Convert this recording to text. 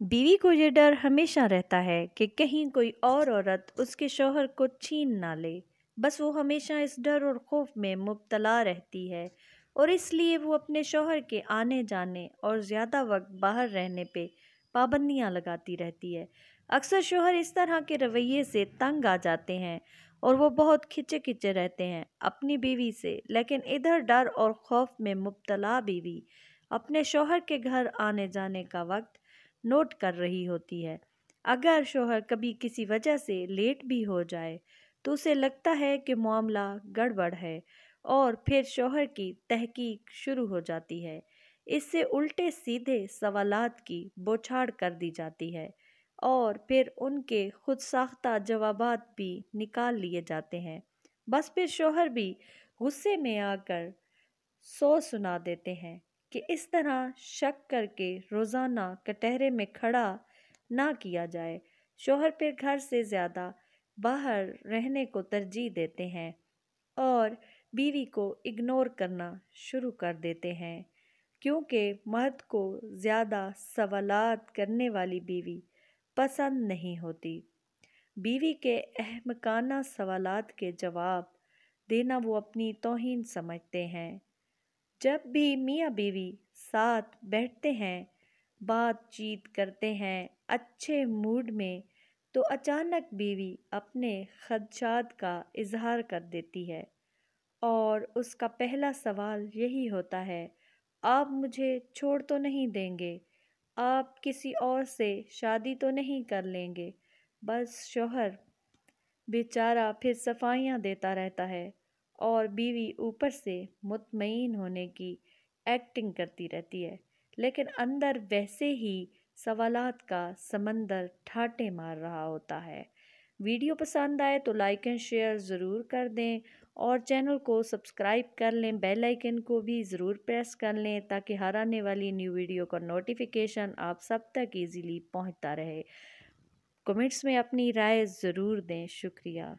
बीवी को ये डर हमेशा रहता है कि कहीं कोई और औरत उसके शौहर को छीन ना ले। बस वो हमेशा इस डर और खौफ में मुब्तला रहती है और इसलिए वो अपने शौहर के आने जाने और ज़्यादा वक्त बाहर रहने पे पाबंदियां लगाती रहती है। अक्सर शौहर इस तरह के रवैये से तंग आ जाते हैं और वो बहुत खिंचे खिंचे रहते हैं अपनी बीवी से, लेकिन इधर डर और खौफ में मुब्तला बीवी अपने शौहर के घर आने जाने का वक्त नोट कर रही होती है। अगर शौहर कभी किसी वजह से लेट भी हो जाए तो उसे लगता है कि मामला गड़बड़ है और फिर शौहर की तहकीक शुरू हो जाती है। इससे उल्टे सीधे सवालात की बौछार कर दी जाती है और फिर उनके खुद साख्ता जवाबात भी निकाल लिए जाते हैं। बस फिर शौहर भी गुस्से में आकर सो सुना देते हैं कि इस तरह शक करके रोज़ाना कटहरे में खड़ा ना किया जाए। शौहर फिर घर से ज़्यादा बाहर रहने को तरजीह देते हैं और बीवी को इग्नोर करना शुरू कर देते हैं, क्योंकि मर्द को ज़्यादा सवालात करने वाली बीवी पसंद नहीं होती। बीवी के अहमकाना सवालात के जवाब देना वो अपनी तौहीन समझते हैं। जब भी मियाँ बीवी साथ बैठते हैं, बातचीत करते हैं अच्छे मूड में, तो अचानक बीवी अपने खदशात का इजहार कर देती है और उसका पहला सवाल यही होता है, आप मुझे छोड़ तो नहीं देंगे? आप किसी और से शादी तो नहीं कर लेंगे? बस शौहर बेचारा फिर सफाइयाँ देता रहता है और बीवी ऊपर से मुतमईन होने की एक्टिंग करती रहती है, लेकिन अंदर वैसे ही सवालात का समंदर ठाटे मार रहा होता है। वीडियो पसंद आए तो लाइक एंड शेयर ज़रूर कर दें और चैनल को सब्सक्राइब कर लें। बेल आइकन को भी ज़रूर प्रेस कर लें ताकि हर आने वाली न्यू वीडियो का नोटिफिकेशन आप सब तक इजीली पहुंचता रहे। कमेंट्स में अपनी राय ज़रूर दें। शुक्रिया।